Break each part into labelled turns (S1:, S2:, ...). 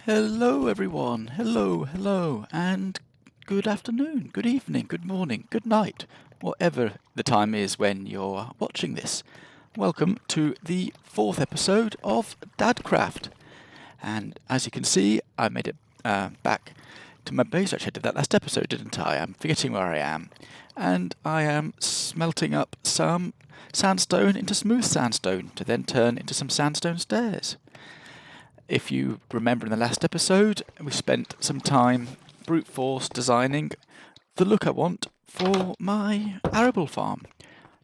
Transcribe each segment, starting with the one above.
S1: Hello everyone, hello, and good afternoon, good evening, good morning, good night, whatever the time is when you're watching this. Welcome to the fourth episode of DadCraft. And as you can see, I made it back to my base. Actually, I did that last episode, didn't I? I'm forgetting where I am. And I am smelting up some sandstone into smooth sandstone to then turn into some sandstone stairs. If you remember in the last episode, we spent some time brute force designing the look I want for my arable farm.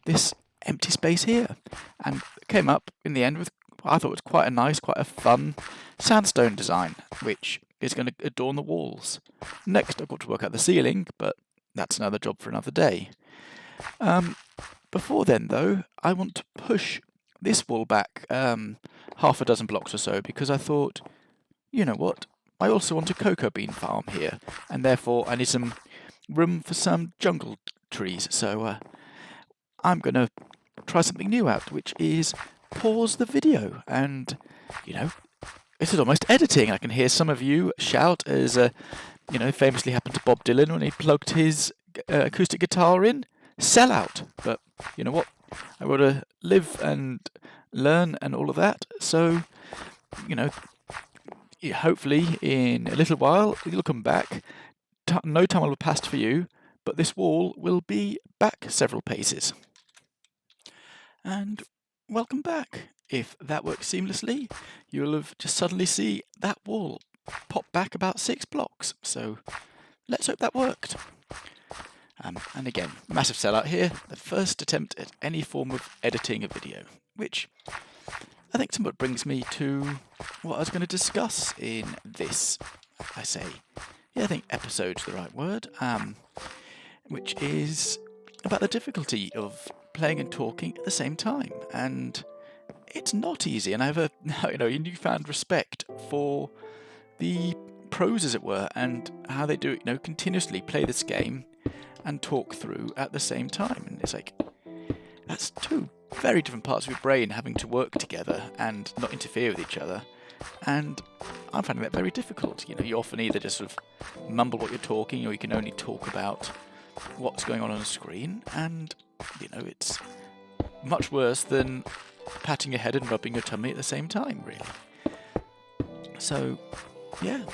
S1: This empty space here. And came up in the end with what I thought was quite a fun sandstone design, which is going to adorn the walls. Next I've got to work out the ceiling, but that's another job for another day. Before then though, I want to push this wall back half a dozen blocks or so, because I thought, you know what, I also want a cocoa bean farm here, and therefore I need some room for some jungle trees, so I'm going to try something new out, which is pause the video, and, you know, this is almost editing. I can hear some of you shout, as, famously happened to Bob Dylan when he plugged his acoustic guitar in, sell out, but you know what, I want to live and learn and all of that, so, hopefully in a little while you'll come back. No time will have passed for you, but this wall will be back several paces. And welcome back. If that works seamlessly, you'll have just suddenly see that wall pop back about 6 blocks, so let's hope that worked. And again, massive sellout here, the first attempt at any form of editing a video, which I think somewhat brings me to what I was going to discuss in this, I think episode's the right word, which is about the difficulty of playing and talking at the same time. And it's not easy, and I have a newfound respect for the pros, as it were, and how they do it, continuously play this game and talk through at the same time. And it's like, that's two very different parts of your brain having to work together and not interfere with each other. And I'm finding that very difficult. You often either just sort of mumble what you're talking, or you can only talk about what's going on the screen. And, it's much worse than patting your head and rubbing your tummy at the same time, really. So, yeah,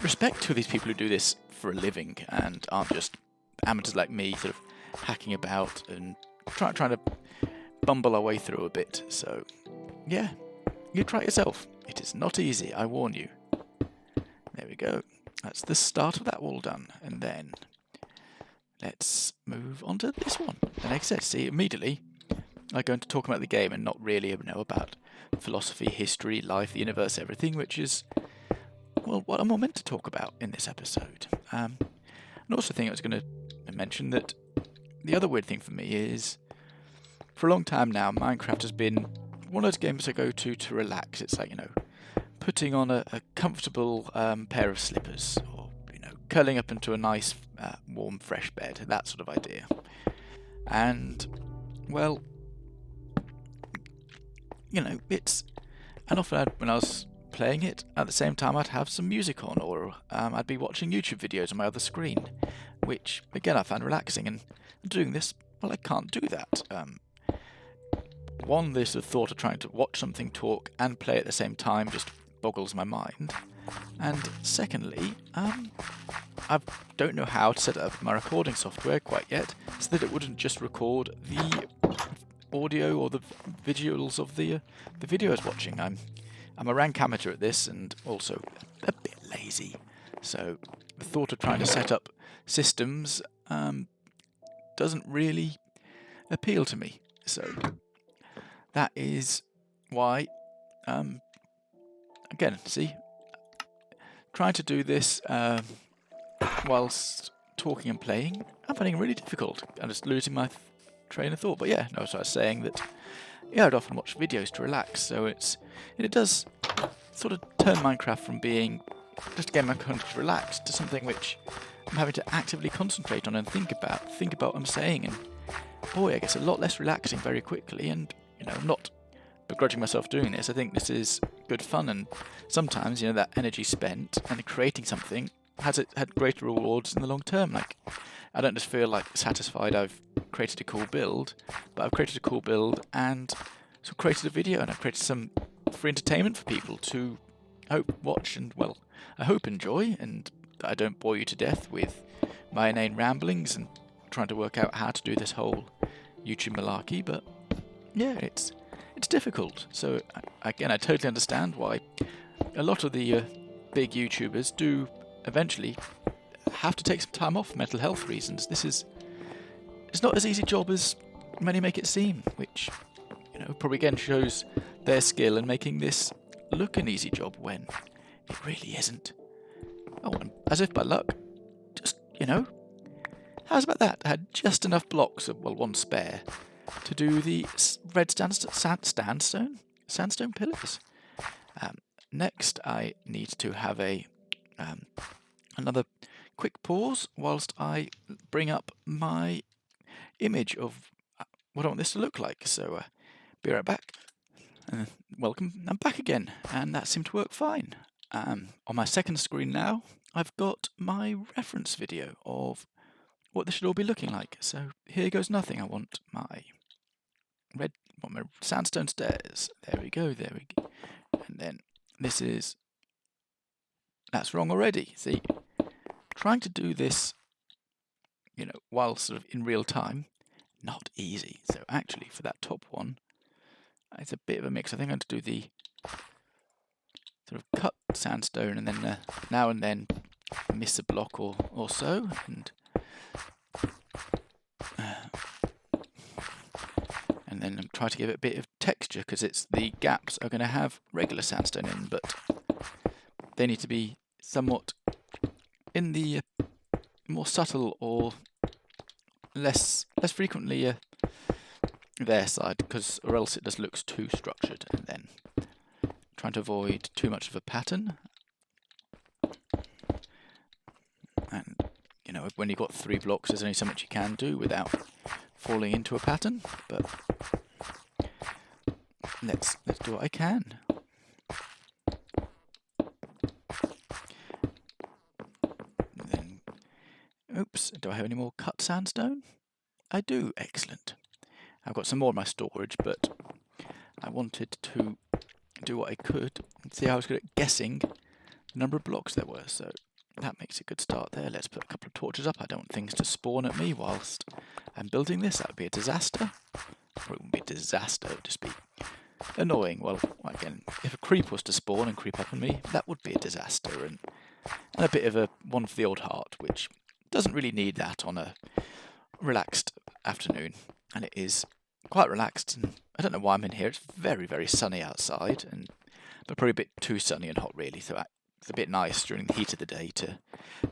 S1: respect to these people who do this for a living and aren't just amateurs like me, sort of hacking about and trying to bumble our way through a bit. So, yeah, you try it yourself. It is not easy, I warn you. There we go. That's the start of that wall done. And then let's move on to this one. And like I said, see, immediately I go into talking about the game and not really about philosophy, history, life, the universe, everything, which is, well, what I'm all meant to talk about in this episode. And also I think I was going to mention that the other weird thing for me is, for a long time now, Minecraft has been one of those games I go to relax. It's like, putting on a comfortable pair of slippers, or, curling up into a nice, warm, fresh bed, that sort of idea. And, well, it's... And often when I was playing it, at the same time I'd have some music on, or I'd be watching YouTube videos on my other screen, which, again, I found relaxing. And doing this, well, I can't do that. One, this thought of trying to watch something, talk, and play at the same time just boggles my mind. And secondly, I don't know how to set up my recording software quite yet, so that it wouldn't just record the audio or the visuals of the video I was watching. I'm a rank amateur at this, and also a bit lazy. So the thought of trying to set up systems doesn't really appeal to me. So that is why, again, see, trying to do this whilst talking and playing, I'm finding it really difficult. I'm just losing my train of thought. But yeah, no, so I was saying that, yeah, I'd often watch videos to relax. So it does sort of turn Minecraft from being just a game I'm going to relax to something which I'm having to actively concentrate on and think about what I'm saying. And boy, I guess a lot less relaxing very quickly, and I'm not begrudging myself doing this. I think this is good fun, and sometimes, you know, that energy spent and creating something had greater rewards in the long term. Like, I don't just feel like satisfied I've created a cool build, but I've created a cool build and so created a video, and I've created some free entertainment for people to watch and, well, I hope enjoy, and I don't bore you to death with my inane ramblings and trying to work out how to do this whole YouTube malarkey. But yeah, it's difficult. So again, I totally understand why a lot of the big YouTubers do eventually have to take some time off for mental health reasons. It's not as easy a job as many make it seem, which, you know, probably again shows their skill in making this look an easy job when it really isn't. Oh, and as if by luck, just, you know, how's about that? I had just enough blocks, well, one spare, to do the red sandstone pillars. Next, I need to have another quick pause whilst I bring up my image of what I want this to look like. So, be right back. Welcome, I'm back again, and that seemed to work fine. On my second screen now, I've got my reference video of what this should all be looking like. So here goes nothing. I want my sandstone stairs. There we go. And then that's wrong already. See, trying to do this, you know, while sort of in real time, not easy. So actually, for that top one, it's a bit of a mix. I think I'm going to do the sort of cut sandstone and then now and then miss a block or so, and then try to give it a bit of texture, because it's the gaps are going to have regular sandstone in, but they need to be somewhat in the more subtle or less frequently their side, or else it just looks too structured. And then trying to avoid too much of a pattern. And, you know, when you've got 3 blocks, there's only so much you can do without falling into a pattern. But let's do what I can. And then, oops, do I have any more cut sandstone? I do, excellent. I've got some more in my storage, but I wanted to do what I could and see how I was good at guessing the number of blocks there were. So that makes a good start there. Let's put a couple of torches up. I don't want things to spawn at me whilst I'm building this. That would be a disaster. Or it wouldn't be a disaster, it would just be annoying. Well, again, if a creep was to spawn and creep up on me, that would be a disaster, and a bit of a one for the old heart, which doesn't really need that on a relaxed afternoon. And it is quite relaxed, and I don't know why I'm in here. It's very, very sunny outside, but probably a bit too sunny and hot really, so it's a bit nice during the heat of the day to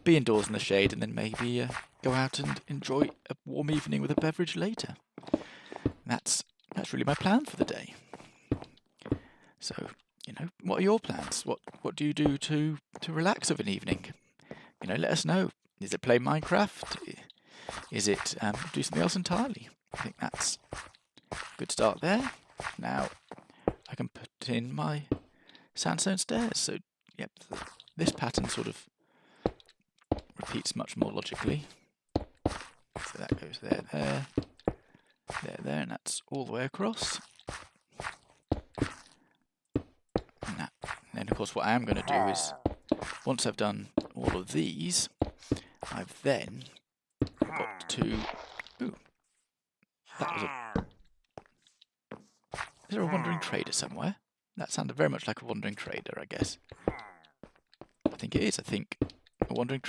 S1: be indoors in the shade and then maybe go out and enjoy a warm evening with a beverage later. That's really my plan for the day. So, you know, what are your plans? What do you do to relax of an evening? You know, let us know. Is it play Minecraft? Is it do something else entirely? I think that's a good start there. Now I can put in my sandstone stairs. So, yep, this pattern sort of repeats much more logically. So that goes there, and that's all the way across. And then, of course, what I am going to do is, once I've done all of these, I've then got to... Ooh, that was a... Is there a wandering trader somewhere? That sounded very much like a wandering trader, I guess. I think it is. I think a wandering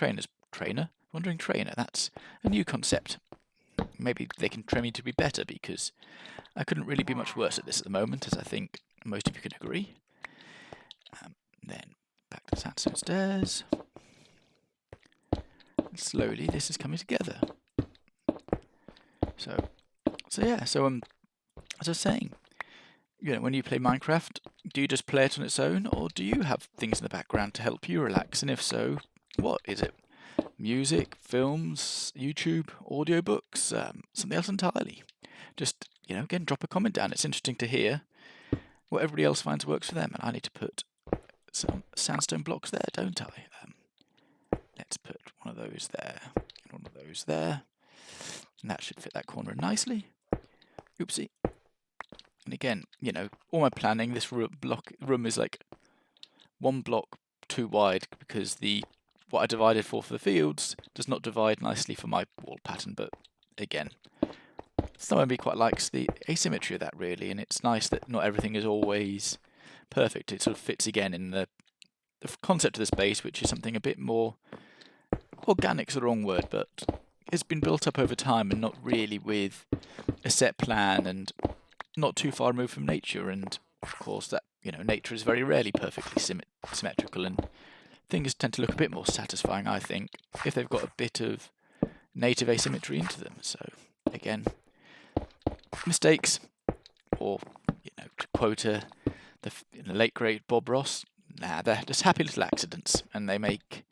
S1: wandering trainer. That's a new concept. Maybe they can train me to be better, because I couldn't really be much worse at this at the moment, as I think most of you can agree. Then back to the sandstone stairs. And slowly this is coming together. So yeah. So as I was saying, you know, when you play Minecraft, do you just play it on its own, or do you have things in the background to help you relax? And if so, what is it? Music, films, YouTube, audiobooks, something else entirely? Just, you know, again, drop a comment down. It's interesting to hear what everybody else finds works for them, and I need to put some sandstone blocks there, don't I? Let's put one of those there, and one of those there, and that should fit that corner nicely. Oopsie. And again, you know, all my planning, this room is like one block too wide because what I divided for the fields does not divide nicely for my wall pattern, but again, somebody quite likes the asymmetry of that really, and it's nice that not everything is always perfect. It sort of fits again in the concept of the space, which is something a bit more organic's the wrong word, but it's been built up over time and not really with a set plan and not too far removed from nature. And of course, that, you know, nature is very rarely perfectly symmetrical, and things tend to look a bit more satisfying, I think, if they've got a bit of native asymmetry into them. So again, mistakes, or, you know, to quote the late great Bob Ross, nah, they're just happy little accidents, and they make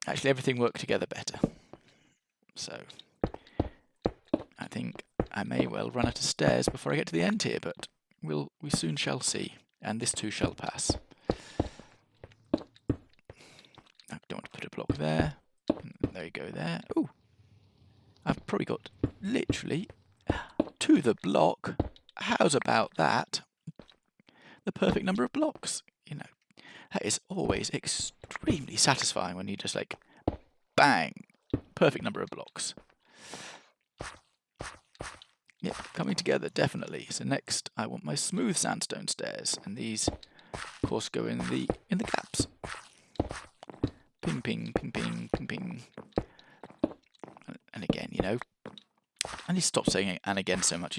S1: actually everything work together better. So I think I may well run out of stairs before I get to the end here, but we soon shall see, and this too shall pass. I don't want to put a block there. There you go there. Ooh, I've probably got literally to the block. How's about that? The perfect number of blocks. You know, that is always extremely satisfying when you just like bang, perfect number of blocks. Yep, coming together, definitely. So next, I want my smooth sandstone stairs, and these, of course, go in the gaps. Ping, ping, ping, ping, ping, ping. And again, you know, I need to stop saying and again so much.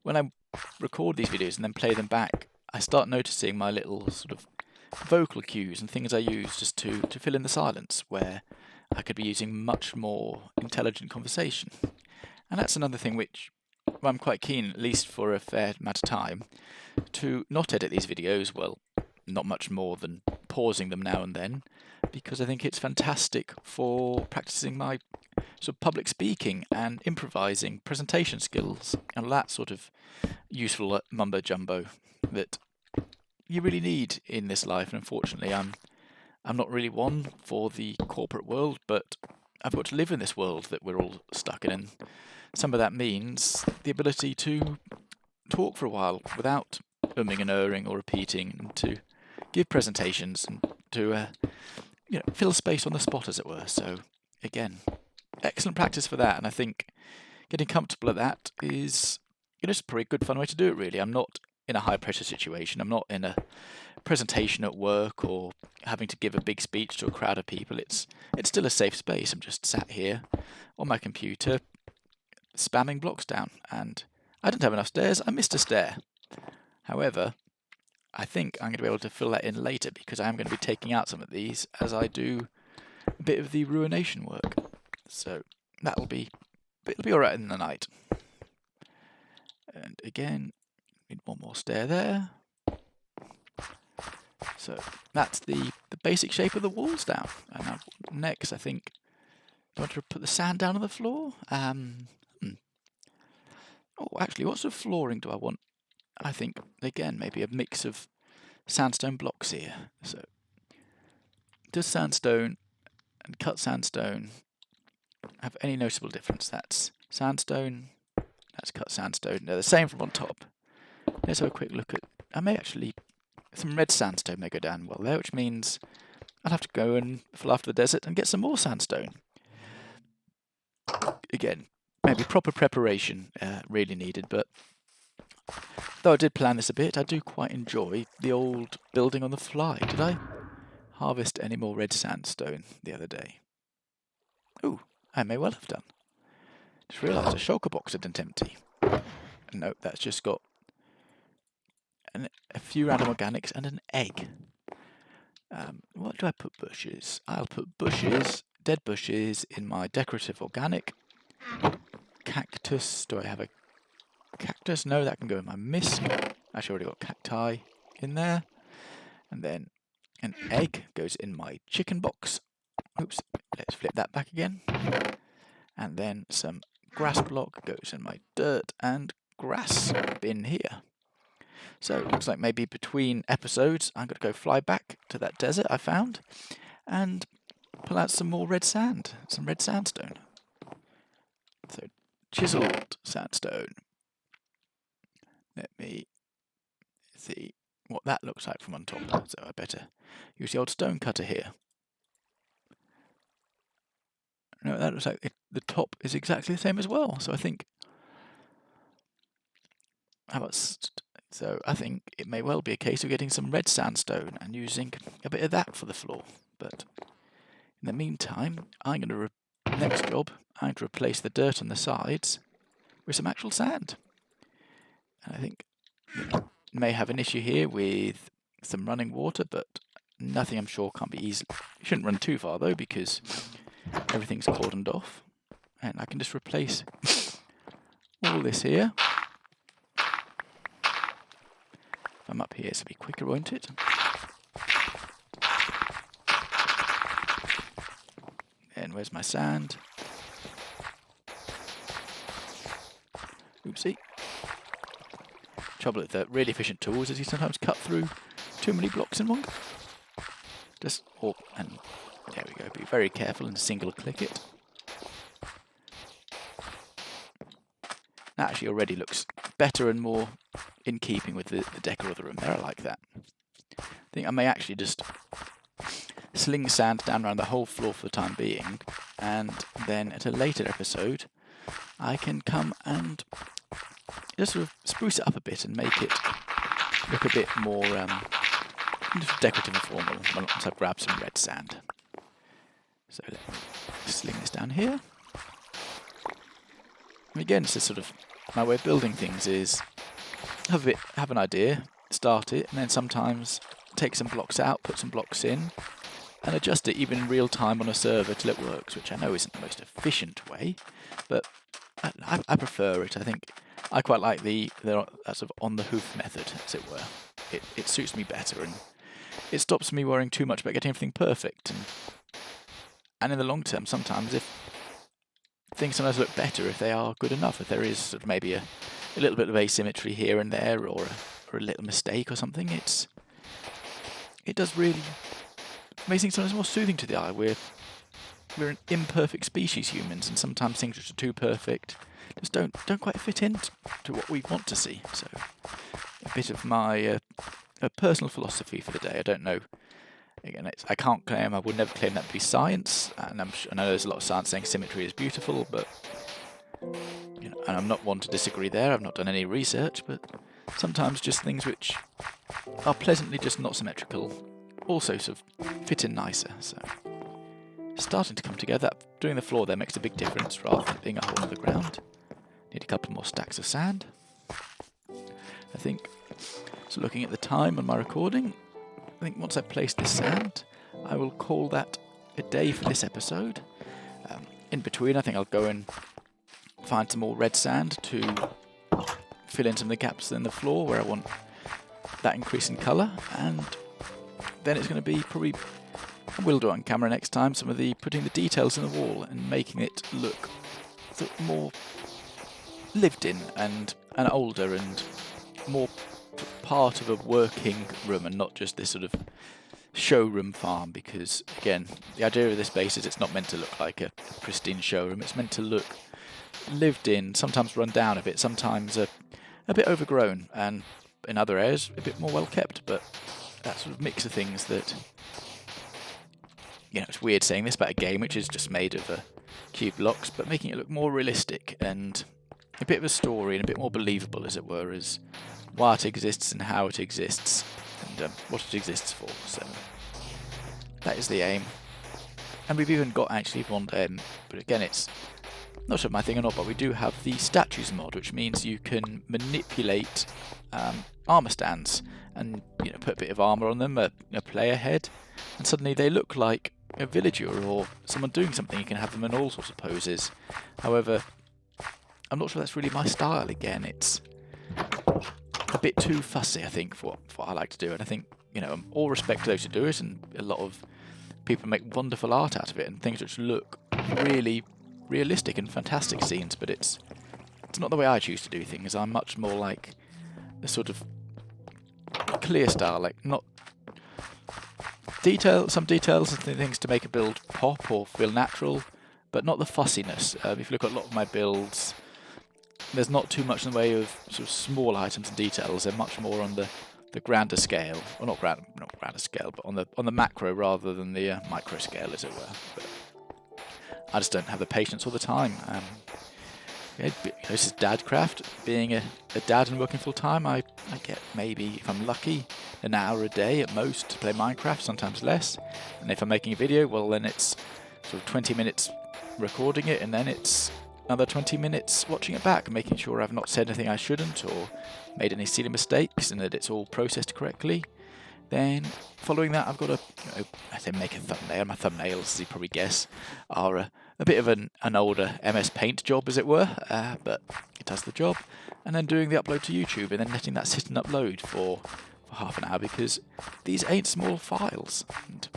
S1: When I record these videos and then play them back, I start noticing my little sort of vocal cues and things I use just to fill in the silence, where I could be using much more intelligent conversation. And that's another thing which I'm quite keen, at least for a fair amount of time, to not edit these videos, well, not much more than pausing them now and then, because I think it's fantastic for practicing my sort of public speaking and improvising presentation skills and all that sort of useful mumbo jumbo that you really need in this life. And unfortunately, I'm not really one for the corporate world, but I've got to live in this world that we're all stuck in, and some of that means the ability to talk for a while without umming and erring or repeating, and to give presentations and to you know, fill space on the spot, as it were. So again, excellent practice for that, and I think getting comfortable at that is, you know, it's probably a good fun way to do it. Really, I'm not in a high pressure situation. I'm not in a presentation at work or having to give a big speech to a crowd of people. It's still a safe space. I'm just sat here on my computer spamming blocks down, and I didn't have enough stairs. I missed a stair. However, I think I'm going to be able to fill that in later, because I am going to be taking out some of these as I do a bit of the ruination work. So it'll be alright in the night. And again, need one more stair there. So that's the basic shape of the walls down. And now next, I think, do I want to put the sand down on the floor? Oh, actually, what sort of flooring do I want? I think, again, maybe a mix of sandstone blocks here. So, does sandstone and cut sandstone have any noticeable difference? That's sandstone, that's cut sandstone. They're the same from on top. Let's have a quick look at... I may actually... Some red sandstone may go down well there, which means I'll have to go and fly off to the desert and get some more sandstone. Again, maybe proper preparation really needed, but though I did plan this a bit, I do quite enjoy the old building on the fly. Did I harvest any more red sandstone the other day? Ooh, I may well have done. Just realised a shulker box didn't empty. No, that's just got a few random organics and an egg. What do I put bushes? I'll put bushes, dead bushes, in my decorative organic. Cactus, do I have a cactus? No, that can go in my mist. Actually, already got cacti in there. And then an egg goes in my chicken box. Oops, let's flip that back again. And then some grass block goes in my dirt and grass bin here. So it looks like maybe between episodes I'm going to go fly back to that desert I found and pull out some more red sand, some red sandstone. So chiseled sandstone. Let me see what that looks like from on top. So I better use the old stone cutter here. No, that looks like the top is exactly the same as well. So I think, so I think it may well be a case of getting some red sandstone and using a bit of that for the floor. But in the meantime, next job, I'm going to replace the dirt on the sides with some actual sand. And I think may have an issue here with some running water, but nothing I'm sure can't be easy. You shouldn't run too far though, because everything's cordoned off. And I can just replace all this here. If I'm up here, so it'll be quicker, won't it? And where's my sand? Oopsie. Trouble with the really efficient tools is you sometimes cut through too many blocks in one go. And there we go. Be very careful and single click it. That actually already looks better and more in keeping with the decor of the room there. I like that. I think I may actually just sling sand down around the whole floor for the time being, and then at a later episode I can come and just sort of spruce it up a bit and make it look a bit more decorative and formal once I've grabbed some red sand. So let me sling this down here. And again, it's just sort of my way of building things is have an idea, start it, and then sometimes take some blocks out, put some blocks in, and adjust it even in real time on a server till it works, which I know isn't the most efficient way, but I prefer it. I think I quite like the sort of on the hoof method, as it were. It suits me better, and it stops me worrying too much about getting everything perfect. And in the long term, sometimes things sometimes look better if they are good enough. If there is sort of maybe a little bit of asymmetry here and there, or a little mistake or something, it does really make things sometimes more soothing to the eye. We're an imperfect species, humans, and sometimes things which are too perfect just don't quite fit into what we want to see. So a bit of my personal philosophy for the day. I don't know. Again, I would never claim that to be science, and I know there's a lot of science saying symmetry is beautiful, but and I'm not one to disagree there. I've not done any research, but sometimes just things which are pleasantly just not symmetrical also sort of fit in nicer. So starting to come together. Doing the floor there makes a big difference rather than being a hole in the ground. Need a couple more stacks of sand. I think, so looking at the time on my recording, I think once I've placed this sand, I will call that a day for this episode. In between, I think I'll go and find some more red sand to fill in some of the gaps in the floor where I want that increase in colour, and then it's going to be probably, I will do it on camera next time, putting the details in the wall and making it look sort of more lived in and older and more part of a working room and not just this sort of showroom farm, because again, the idea of this base is it's not meant to look like a pristine showroom. It's meant to look lived in, sometimes run down a bit, sometimes a bit overgrown, and in other areas a bit more well kept. But that sort of mix of things that, it's weird saying this about a game which is just made of cube blocks, but making it look more realistic and a bit of a story and a bit more believable, as it were, as why it exists and how it exists and what it exists for. So that is the aim. And we've even got actually one, but again, it's not sure my thing or not, but we do have the statues mod, which means you can manipulate armor stands and put a bit of armor on them, a player head, and suddenly they look like a villager or someone doing something. You can have them in all sorts of poses. However, I'm not sure that's really my style. Again, it's a bit too fussy, I think, for what I like to do. And I think, all respect to those who do it, and a lot of people make wonderful art out of it and things which look really realistic and fantastic scenes, but it's not the way I choose to do things. I'm much more like a sort of clear style, like not some details and things to make a build pop or feel natural, but not the fussiness. If you look at a lot of my builds, there's not too much in the way of sort of small items and details. They're much more on the grander scale, or not grander scale, but on the macro rather than the micro scale, as it were. But I just don't have the patience all the time. This is DadCraft. Being a dad and working full time, I get maybe, if I'm lucky, an hour a day at most to play Minecraft, sometimes less. And if I'm making a video, well then it's sort of 20 minutes recording it, and then it's another 20 minutes watching it back, making sure I've not said anything I shouldn't or made any silly mistakes and that it's all processed correctly. Then, following that, I've got to, I say make a thumbnail. My thumbnails, as you probably guess, are a bit of an older MS Paint job, as it were, but it does the job. And then doing the upload to YouTube, and then letting that sit and upload for half an hour, because these ain't small files. And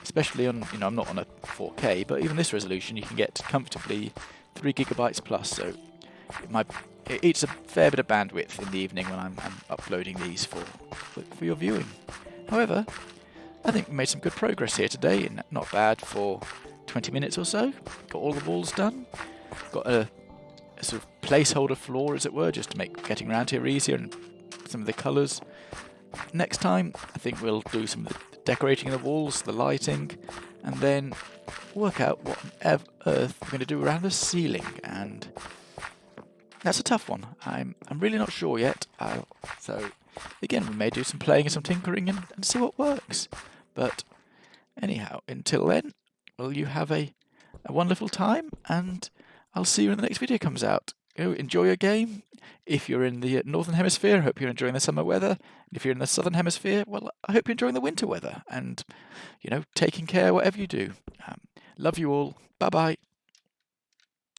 S1: especially on, I'm not on a 4K, but even this resolution, you can get comfortably 3 GB plus. So it eats a fair bit of bandwidth in the evening when I'm uploading these for your viewing. However, I think we made some good progress here today, and not bad for 20 minutes or so. Got all the walls done. Got a sort of placeholder floor, as it were, just to make getting around here easier, and some of the colours. Next time, I think we'll do some of the decorating of the walls, the lighting, and then work out what on earth we're going to do around the ceiling. And that's a tough one. I'm really not sure yet. So again, we may do some playing and some tinkering and see what works. But anyhow, until then, well, you have a wonderful time, and I'll see you when the next video comes out. Enjoy your game. If you're in the Northern Hemisphere, I hope you're enjoying the summer weather. If you're in the Southern Hemisphere, well, I hope you're enjoying the winter weather and, taking care whatever you do. Love you all. Bye-bye.